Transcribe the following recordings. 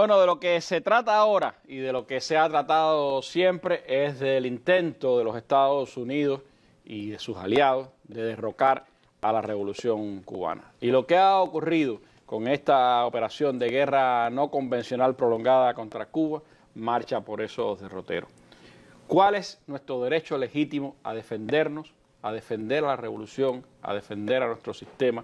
Bueno, de lo que se trata ahora y de lo que se ha tratado siempre es del intento de los Estados Unidos y de sus aliados de derrocar a la revolución cubana. Y lo que ha ocurrido con esta operación de guerra no convencional prolongada contra Cuba marcha por esos derroteros. ¿Cuál es nuestro derecho legítimo a defendernos, a defender a la revolución, a defender a nuestro sistema?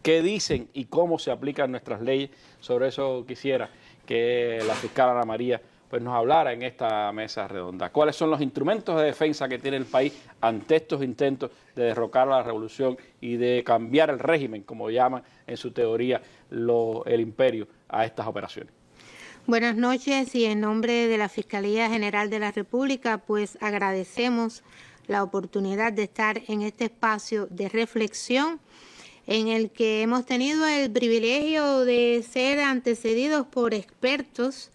¿Qué dicen y cómo se aplican nuestras leyes? Sobre eso quisiera que la fiscal Ana María pues, nos hablara en esta mesa redonda. ¿Cuáles son los instrumentos de defensa que tiene el país ante estos intentos de derrocar a la revolución y de cambiar el régimen, como llaman en su teoría el imperio, a estas operaciones? Buenas noches y en nombre de la Fiscalía General de la República, pues agradecemos la oportunidad de estar en este espacio de reflexión en el que hemos tenido el privilegio de ser antecedidos por expertos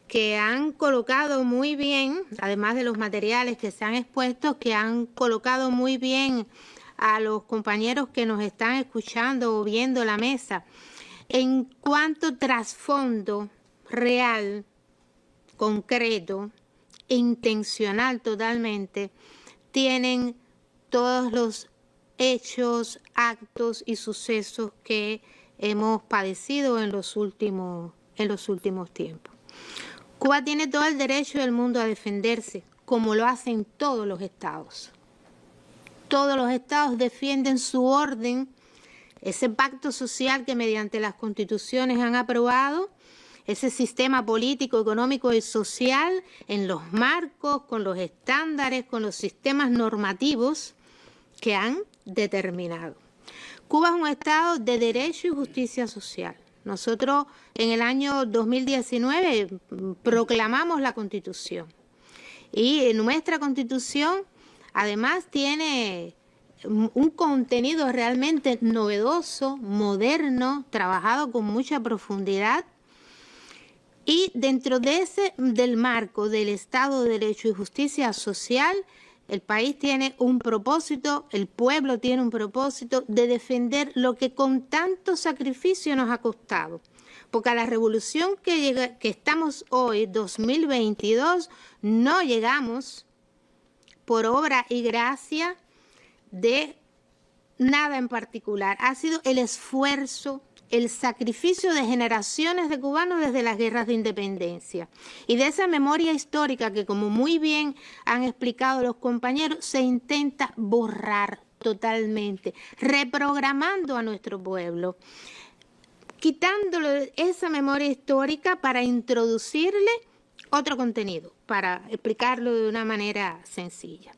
que han colocado muy bien, además de los materiales que se han expuesto, que han colocado muy bien a los compañeros que nos están escuchando o viendo la mesa en cuanto trasfondo real, concreto, intencional totalmente, tienen todos los hechos, actos y sucesos que hemos padecido en los últimos tiempos. Cuba tiene todo el derecho del mundo a defenderse, como lo hacen todos los estados. Todos los estados defienden su orden, ese pacto social que mediante las constituciones han aprobado, ese sistema político, económico y social en los marcos, con los estándares, con los sistemas normativos que han determinado. Cuba es un estado de derecho y justicia social. Nosotros en el año 2019 proclamamos la Constitución y nuestra Constitución además tiene un contenido realmente novedoso, moderno, trabajado con mucha profundidad. Y dentro de del marco del Estado de Derecho y Justicia Social, el país tiene un propósito, el pueblo tiene un propósito de defender lo que con tanto sacrificio nos ha costado. Porque a la revolución que estamos hoy, 2022, no llegamos por obra y gracia de nada en particular. Ha sido el esfuerzo, el sacrificio de generaciones de cubanos desde las guerras de independencia. Y de esa memoria histórica que, como muy bien han explicado los compañeros, se intenta borrar totalmente, reprogramando a nuestro pueblo, quitándole esa memoria histórica para introducirle otro contenido, para explicarlo de una manera sencilla.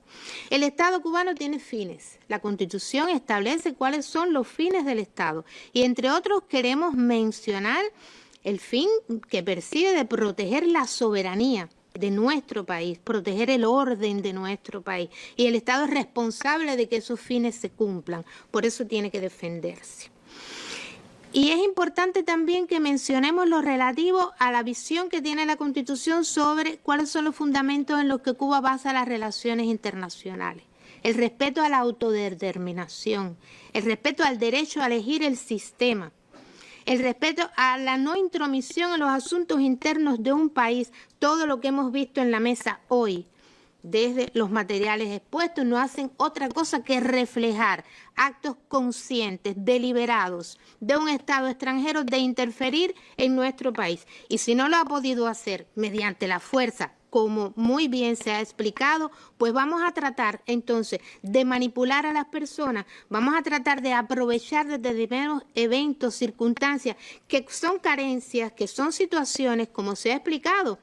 El Estado cubano tiene fines. La Constitución establece cuáles son los fines del Estado. Y entre otros queremos mencionar el fin que persigue de proteger la soberanía de nuestro país, proteger el orden de nuestro país. Y el Estado es responsable de que esos fines se cumplan. Por eso tiene que defenderse. Y es importante también que mencionemos lo relativo a la visión que tiene la Constitución sobre cuáles son los fundamentos en los que Cuba basa las relaciones internacionales. El respeto a la autodeterminación, el respeto al derecho a elegir el sistema, el respeto a la no intromisión en los asuntos internos de un país. Todo lo que hemos visto en la mesa hoy, desde los materiales expuestos, no hacen otra cosa que reflejar actos conscientes, deliberados, de un Estado extranjero de interferir en nuestro país. Y si no lo ha podido hacer mediante la fuerza, como muy bien se ha explicado, pues vamos a tratar entonces de manipular a las personas, vamos a tratar de aprovechar determinados eventos, circunstancias, que son carencias, que son situaciones, como se ha explicado,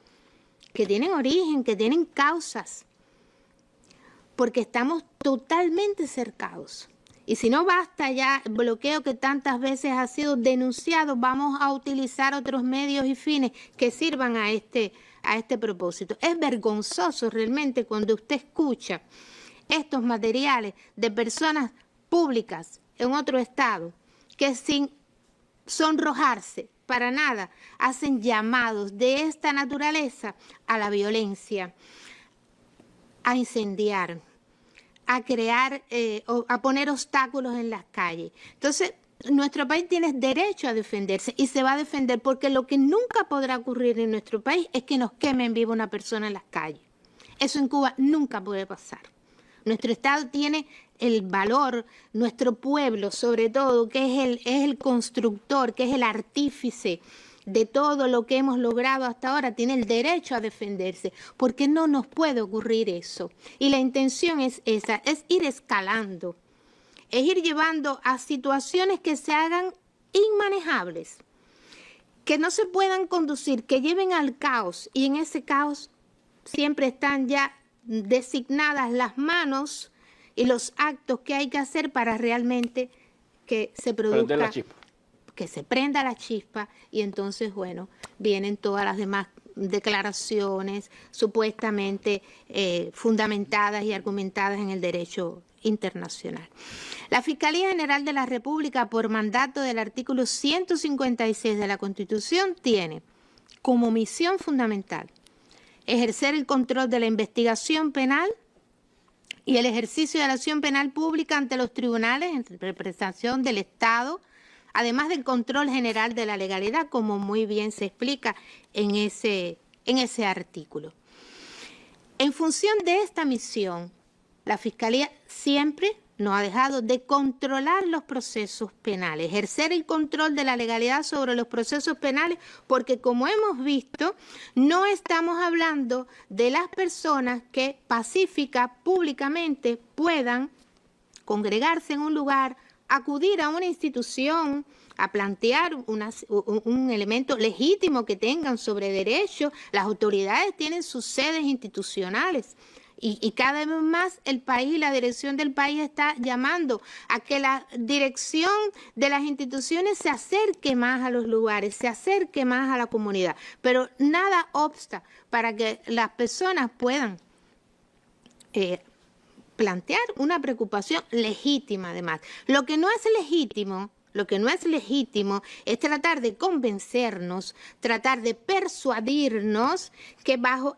que tienen origen, que tienen causas, porque estamos totalmente cercados. Y si no basta ya el bloqueo que tantas veces ha sido denunciado, vamos a utilizar otros medios y fines que sirvan a este propósito. Es vergonzoso realmente cuando usted escucha estos materiales de personas públicas en otro estado que sin sonrojarse para nada hacen llamados de esta naturaleza a la violencia, a incendiar, a crear, a poner obstáculos en las calles. Entonces, nuestro país tiene derecho a defenderse y se va a defender, porque lo que nunca podrá ocurrir en nuestro país es que nos quemen viva una persona en las calles. Eso en Cuba nunca puede pasar. Nuestro Estado tiene el valor, nuestro pueblo sobre todo, que es el constructor, que es el artífice de todo lo que hemos logrado hasta ahora, tiene el derecho a defenderse, porque no nos puede ocurrir eso. Y la intención es esa, es ir escalando, es ir llevando a situaciones que se hagan inmanejables, que no se puedan conducir, que lleven al caos, y en ese caos siempre están ya designadas las manos y los actos que hay que hacer para realmente que se produzca, que se prenda la chispa, y entonces, bueno, vienen todas las demás declaraciones supuestamente fundamentadas y argumentadas en el derecho internacional. La Fiscalía General de la República, por mandato del artículo 156 de la Constitución, tiene como misión fundamental ejercer el control de la investigación penal y el ejercicio de la acción penal pública ante los tribunales en representación del Estado, además del control general de la legalidad, como muy bien se explica en ese artículo. En función de esta misión, la Fiscalía siempre no ha dejado de controlar los procesos penales, ejercer el control de la legalidad sobre los procesos penales, porque como hemos visto, no estamos hablando de las personas que pacífica, públicamente puedan congregarse en un lugar, acudir a una institución, a plantear un elemento legítimo que tengan sobre derechos. Las autoridades tienen sus sedes institucionales. Y cada vez más el país y la dirección del país está llamando a que la dirección de las instituciones se acerque más a los lugares, se acerque más a la comunidad. Pero nada obsta para que las personas puedan plantear una preocupación legítima, además. Lo que no es legítimo es tratar de convencernos, tratar de persuadirnos que bajo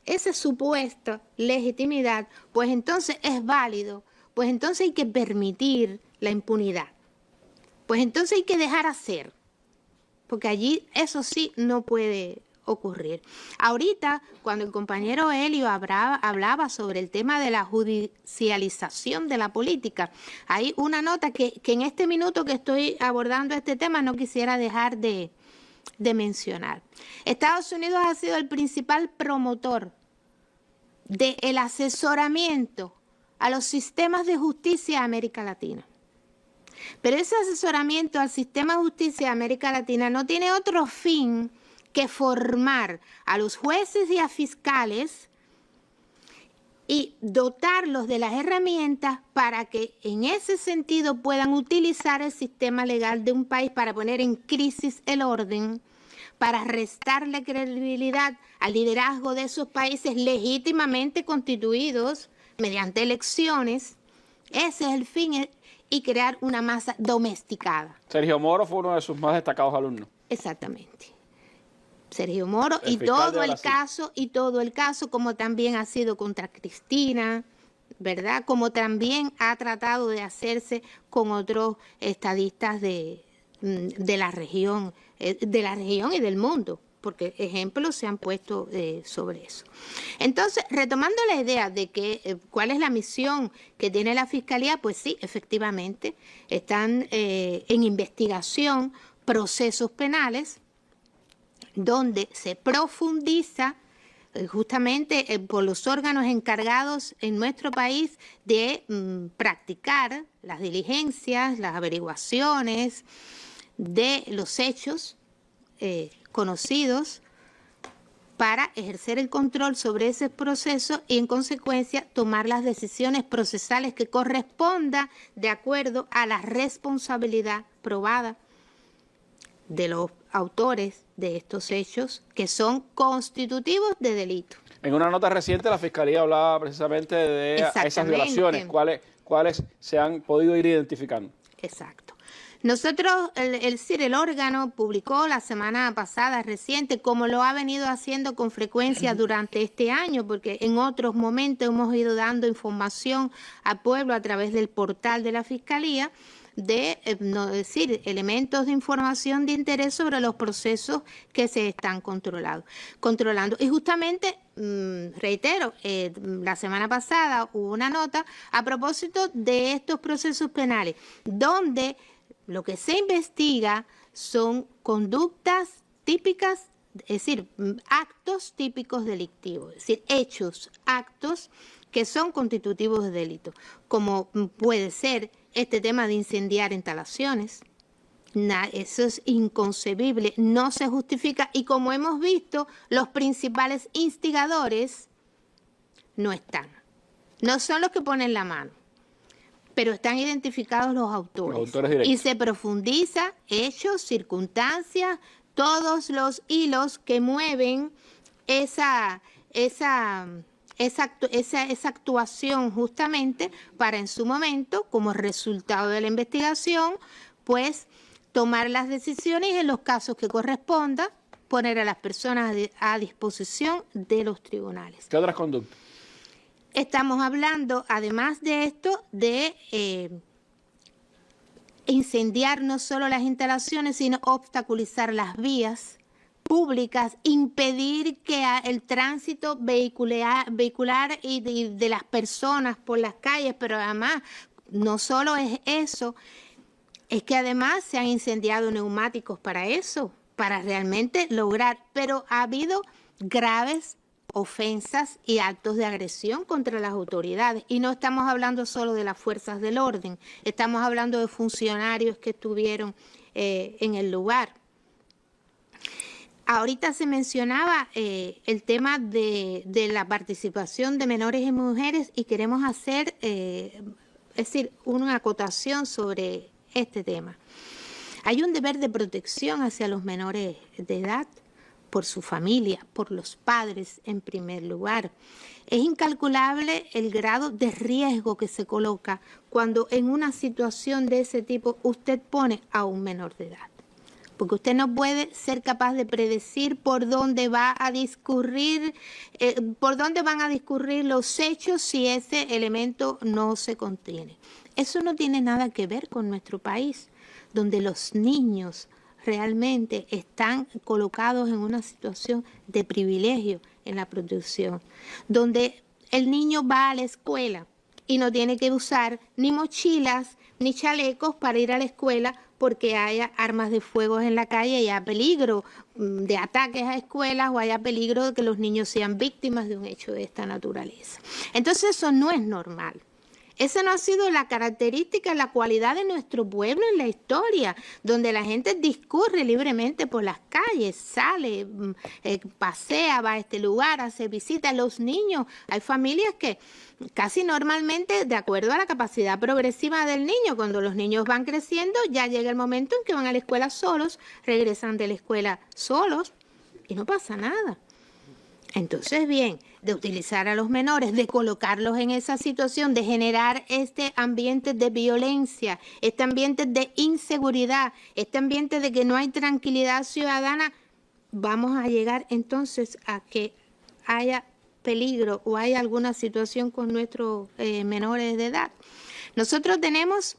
esa supuesta legitimidad, pues entonces es válido, pues entonces hay que permitir la impunidad, pues entonces hay que dejar hacer, porque allí eso sí no puede ocurrir. Ahorita, cuando el compañero Helio hablaba sobre el tema de la judicialización de la política, hay una nota que en este minuto que estoy abordando este tema no quisiera dejar de mencionar. Estados Unidos ha sido el principal promotor del asesoramiento a los sistemas de justicia de América Latina. Pero ese asesoramiento al sistema de justicia de América Latina no tiene otro fin que formar a los jueces y a fiscales y dotarlos de las herramientas para que en ese sentido puedan utilizar el sistema legal de un país para poner en crisis el orden, para restarle credibilidad al liderazgo de esos países legítimamente constituidos mediante elecciones. Ese es el fin, y crear una masa domesticada. Sergio Moro fue uno de sus más destacados alumnos. Exactamente. Sergio Moro y todo el caso, como también ha sido contra Cristina, ¿verdad? Como también ha tratado de hacerse con otros estadistas de la región y del mundo, porque ejemplos se han puesto sobre eso. Entonces, retomando la idea de que cuál es la misión que tiene la Fiscalía, pues sí, efectivamente, están en investigación procesos penales donde se profundiza justamente por los órganos encargados en nuestro país de practicar las diligencias, las averiguaciones de los hechos conocidos para ejercer el control sobre ese proceso y en consecuencia tomar las decisiones procesales que corresponda de acuerdo a la responsabilidad probada de los autores de estos hechos que son constitutivos de delito. En una nota reciente la Fiscalía hablaba precisamente de esas violaciones, cuáles se han podido ir identificando. Exacto. Nosotros, el órgano publicó la semana pasada, reciente, como lo ha venido haciendo con frecuencia durante este año, porque en otros momentos hemos ido dando información al pueblo a través del portal de la Fiscalía, de, no decir, elementos de información de interés sobre los procesos que se están controlando. Y justamente, reitero, la semana pasada hubo una nota a propósito de estos procesos penales, donde lo que se investiga son conductas típicas, es decir, actos típicos delictivos, es decir, hechos, actos que son constitutivos de delito, como puede ser este tema de incendiar instalaciones. Eso es inconcebible, no se justifica, y como hemos visto, los principales instigadores no están. No son los que ponen la mano, pero están identificados los autores y se profundiza hechos, circunstancias, todos los hilos que mueven esa actuación, justamente para en su momento, como resultado de la investigación, pues tomar las decisiones y en los casos que corresponda, poner a las personas a disposición de los tribunales. ¿Qué otras conductas? Estamos hablando, además de esto, de incendiar no solo las instalaciones, sino obstaculizar las vías públicas, impedir que el tránsito vehicular y de las personas por las calles, pero además no solo es eso, es que además se han incendiado neumáticos para eso, para realmente lograr, pero ha habido graves ofensas y actos de agresión contra las autoridades. Y no estamos hablando solo de las fuerzas del orden, estamos hablando de funcionarios que estuvieron en el lugar. Ahorita se mencionaba el tema de la participación de menores y mujeres y queremos hacer, es decir, una acotación sobre este tema. Hay un deber de protección hacia los menores de edad, por su familia, por los padres en primer lugar. Es incalculable el grado de riesgo que se coloca cuando en una situación de ese tipo usted pone a un menor de edad. Porque usted no puede ser capaz de predecir por dónde va a discurrir, por dónde van a discurrir los hechos si ese elemento no se contiene. Eso no tiene nada que ver con nuestro país, donde los niños realmente están colocados en una situación de privilegio en la protección, donde el niño va a la escuela y no tiene que usar ni mochilas ni chalecos para ir a la escuela porque haya armas de fuego en la calle y haya peligro de ataques a escuelas o haya peligro de que los niños sean víctimas de un hecho de esta naturaleza. Entonces eso no es normal. Esa no ha sido la característica, la cualidad de nuestro pueblo en la historia, donde la gente discurre libremente por las calles, sale, pasea, va a este lugar, hace visitas. Los niños, hay familias que casi normalmente, de acuerdo a la capacidad progresiva del niño, cuando los niños van creciendo, ya llega el momento en que van a la escuela solos, regresan de la escuela solos y no pasa nada. Entonces, bien, de utilizar a los menores, de colocarlos en esa situación, de generar este ambiente de violencia, este ambiente de inseguridad, este ambiente de que no hay tranquilidad ciudadana, vamos a llegar entonces a que haya peligro o haya alguna situación con nuestros menores de edad. Nosotros tenemos,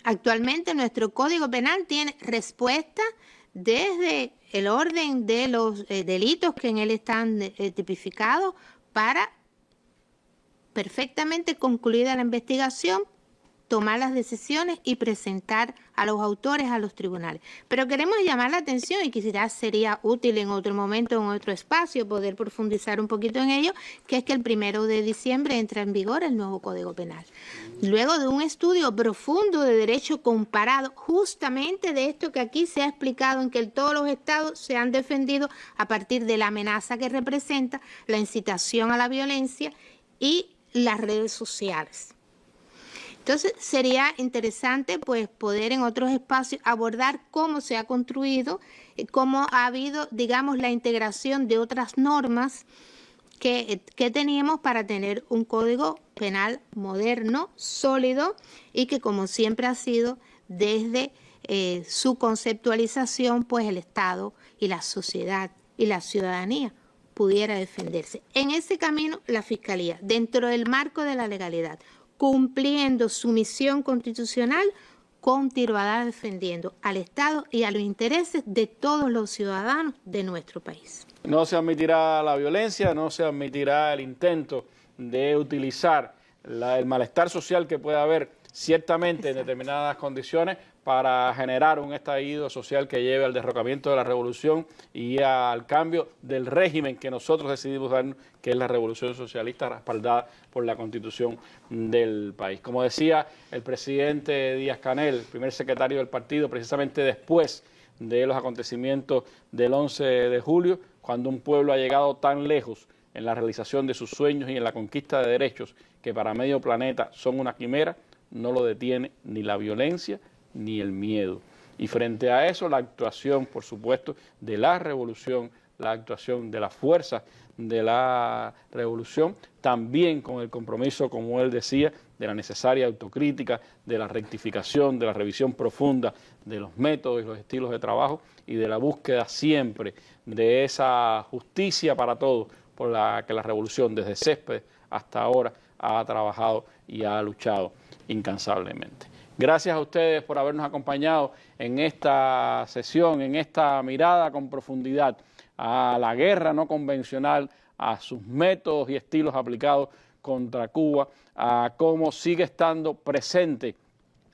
actualmente nuestro Código Penal tiene respuesta desde el orden de los delitos que en él están tipificados para perfectamente concluida la investigación, tomar las decisiones y presentar a los autores a los tribunales. Pero queremos llamar la atención y quizás sería útil en otro momento, en otro espacio, poder profundizar un poquito en ello, que es que el 1 de diciembre entra en vigor el nuevo Código Penal. Luego de un estudio profundo de derecho comparado, justamente de esto que aquí se ha explicado, en que todos los estados se han defendido a partir de la amenaza que representa la incitación a la violencia y las redes sociales. Entonces sería interesante pues poder en otros espacios abordar cómo se ha construido, cómo ha habido, digamos, la integración de otras normas que teníamos para tener un código penal moderno, sólido y que como siempre ha sido desde su conceptualización, pues el Estado y la sociedad y la ciudadanía pudiera defenderse. En ese camino la Fiscalía, dentro del marco de la legalidad, cumpliendo su misión constitucional, continuará defendiendo al Estado y a los intereses de todos los ciudadanos de nuestro país. No se admitirá la violencia, no se admitirá el intento de utilizar el malestar social que pueda haber ciertamente en determinadas condiciones para generar un estallido social que lleve al derrocamiento de la revolución y al cambio del régimen que nosotros decidimos darnos, que es la revolución socialista respaldada por la Constitución del país. Como decía el presidente Díaz-Canel, primer secretario del partido, precisamente después de los acontecimientos del 11 de julio, cuando un pueblo ha llegado tan lejos en la realización de sus sueños y en la conquista de derechos que para medio planeta son una quimera, no lo detiene ni la violencia ni el miedo. Y frente a eso, la actuación, por supuesto, de la revolución, la actuación de las fuerzas de la revolución, también con el compromiso, como él decía, de la necesaria autocrítica, de la rectificación, de la revisión profunda de los métodos y los estilos de trabajo y de la búsqueda siempre de esa justicia para todos, por la que la revolución desde Céspedes hasta ahora ha trabajado y ha luchado incansablemente. Gracias a ustedes por habernos acompañado en esta sesión, en esta mirada con profundidad a la guerra no convencional, a sus métodos y estilos aplicados contra Cuba, a cómo sigue estando presente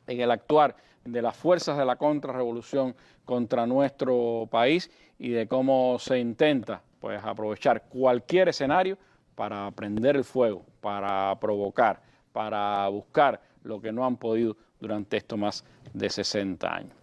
en el actuar de las fuerzas de la contrarrevolución contra nuestro país y de cómo se intenta pues aprovechar cualquier escenario para prender el fuego, para provocar, para buscar lo que no han podido durante estos más de 60 años.